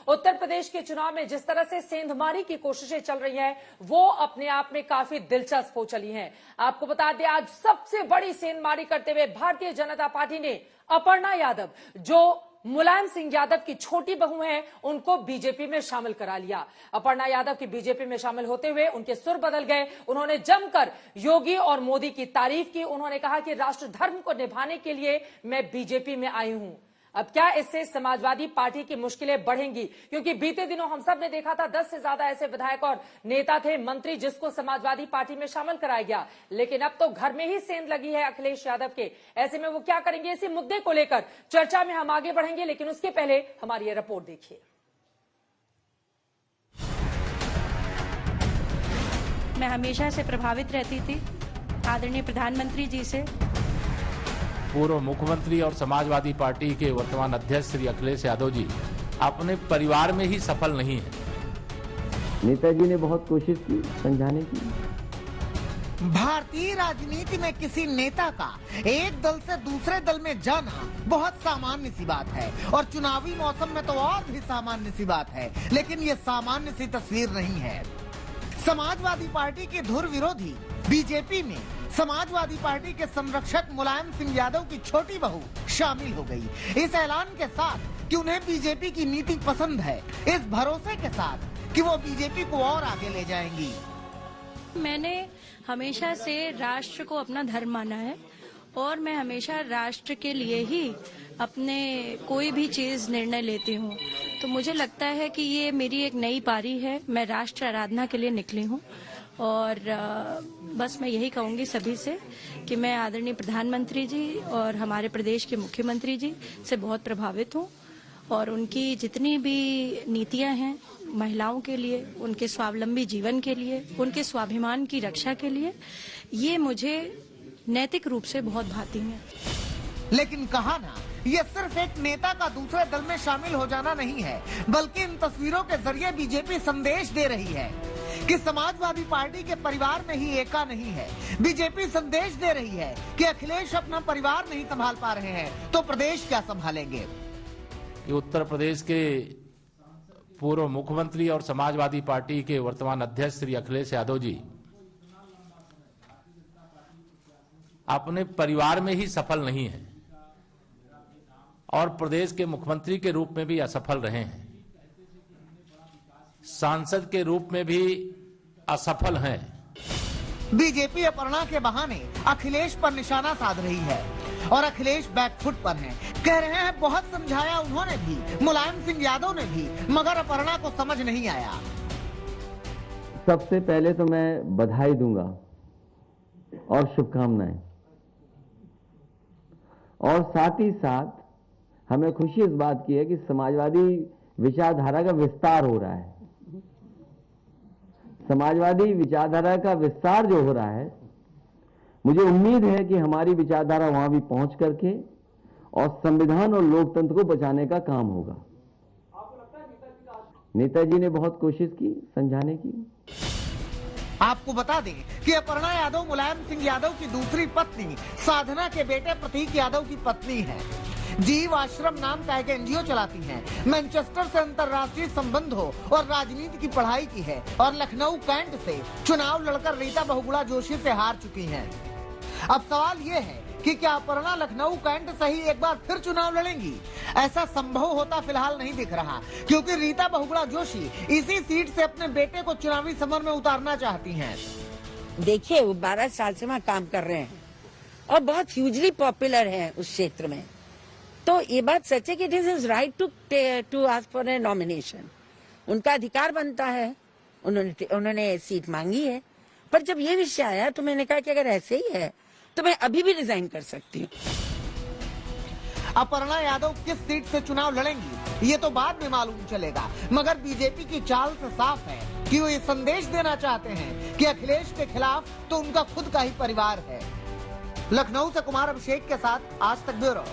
उत्तर प्रदेश के चुनाव में जिस तरह से सेंधमारी की कोशिशें चल रही हैं, वो अपने आप में काफी दिलचस्प हो चली हैं। आपको बता दें, आज सबसे बड़ी सेंधमारी करते हुए भारतीय जनता पार्टी ने अपर्णा यादव, जो मुलायम सिंह यादव की छोटी बहू हैं, उनको बीजेपी में शामिल करा लिया। अपर्णा यादव की बीजेपी में शामिल होते हुए उनके सुर बदल गए। उन्होंने जमकर योगी और मोदी की तारीफ की। उन्होंने कहा कि राष्ट्र धर्म को निभाने के लिए मैं बीजेपी में आई हूं। अब क्या इससे समाजवादी पार्टी की मुश्किलें बढ़ेंगी? क्योंकि बीते दिनों हम सब ने देखा था 10 से ज्यादा ऐसे विधायक और नेता थे, मंत्री, जिसको समाजवादी पार्टी में शामिल कराया गया। लेकिन अब तो घर में ही सेंध लगी है अखिलेश यादव के। ऐसे में वो क्या करेंगे, इसी मुद्दे को लेकर चर्चा में हम आगे बढ़ेंगे। लेकिन उसके पहले हमारी ये रिपोर्ट देखिए। मैं हमेशा से प्रभावित रहती थी आदरणीय प्रधानमंत्री जी से। पूर्व मुख्यमंत्री और समाजवादी पार्टी के वर्तमान अध्यक्ष श्री अखिलेश यादव जी अपने परिवार में ही सफल नहीं है। नेताजी ने बहुत कोशिश की समझाने की। भारतीय राजनीति में किसी नेता का एक दल से दूसरे दल में जाना बहुत सामान्य सी बात है, और चुनावी मौसम में तो और भी सामान्य सी बात है। लेकिन ये सामान्य सी तस्वीर नहीं है। समाजवादी पार्टी के धुर विरोधी बीजेपी में समाजवादी पार्टी के संरक्षक मुलायम सिंह यादव की छोटी बहू शामिल हो गई। इस ऐलान के साथ कि उन्हें बीजेपी की नीति पसंद है, इस भरोसे के साथ कि वो बीजेपी को और आगे ले जाएंगी। मैंने हमेशा से राष्ट्र को अपना धर्म माना है, और मैं हमेशा राष्ट्र के लिए ही अपने कोई भी चीज निर्णय लेती हूँ। तो मुझे लगता है कि ये मेरी एक नई पारी है। मैं राष्ट्र आराधना के लिए निकली हूँ, और बस मैं यही कहूंगी सभी से कि मैं आदरणीय प्रधानमंत्री जी और हमारे प्रदेश के मुख्यमंत्री जी से बहुत प्रभावित हूँ, और उनकी जितनी भी नीतियां हैं महिलाओं के लिए, उनके स्वावलंबी जीवन के लिए, उनके स्वाभिमान की रक्षा के लिए, ये मुझे नैतिक रूप से बहुत भाती हैं। लेकिन कहा ना, ये सिर्फ एक नेता का दूसरे दल में शामिल हो जाना नहीं है, बल्कि इन तस्वीरों के जरिए बीजेपी संदेश दे रही है कि समाजवादी पार्टी के परिवार में ही एका नहीं है। बीजेपी संदेश दे रही है कि अखिलेश अपना परिवार नहीं संभाल पा रहे हैं तो प्रदेश क्या संभालेंगे। उत्तर प्रदेश के पूर्व मुख्यमंत्री और समाजवादी पार्टी के वर्तमान अध्यक्ष श्री अखिलेश यादव जी अपने परिवार में ही सफल नहीं है, और प्रदेश के मुख्यमंत्री के रूप में भी असफल रहे हैं, सांसद के रूप में भी असफल हैं। बीजेपी अपर्णा के बहाने अखिलेश पर निशाना साध रही है, और अखिलेश बैकफुट पर हैं। कह रहे हैं बहुत समझाया उन्होंने भी, मुलायम सिंह यादव ने भी, मगर अपर्णा को समझ नहीं आया। सबसे पहले तो मैं बधाई दूंगा और शुभकामनाएं, और साथ ही साथ हमें खुशी इस बात की है कि समाजवादी विचारधारा का विस्तार हो रहा है। समाजवादी विचारधारा का विस्तार जो हो रहा है, मुझे उम्मीद है कि हमारी विचारधारा वहां भी पहुंच करके और संविधान और लोकतंत्र को बचाने का काम होगा। नेताजी ने बहुत कोशिश की समझाने की। आपको बता दें कि अपर्णा यादव मुलायम सिंह यादव की दूसरी पत्नी साधना के बेटे प्रतीक यादव की पत्नी है। जीव आश्रम नाम का एक एनजीओ चलाती हैं। मैनचेस्टर से अंतर्राष्ट्रीय संबंधों और राजनीति की पढ़ाई की है, और लखनऊ कैंट से चुनाव लड़कर रीता बहुगुणा जोशी से हार चुकी हैं। अब सवाल ये है कि क्या अपर्णा लखनऊ कैंट से ही एक बार फिर चुनाव लड़ेंगी? ऐसा संभव होता फिलहाल नहीं दिख रहा, क्योंकि रीता बहुगुणा जोशी इसी सीट से अपने बेटे को चुनावी समर में उतारना चाहती हैं। देखिए, वो 12 साल से वहाँ काम कर रहे हैं और बहुत ह्यूजली पॉपुलर है उस क्षेत्र में। तो ये बात सच है कि it is his right to ask for a nomination. उनका अधिकार बनता है, उन्होंने सीट मांगी है। पर जब ये विषय आया तो मैंने कहा कि अगर ऐसे ही है तो मैं अभी भी रिजाइन कर सकती हूँ। अपर्णा यादव किस सीट से चुनाव लड़ेंगी ये तो बाद में मालूम चलेगा, मगर बीजेपी की चाल से साफ है कि वो ये संदेश देना चाहते हैं कि अखिलेश के खिलाफ तो उनका खुद का ही परिवार है। लखनऊ से कुमार अभिषेक के साथ आज तक ब्यूरो।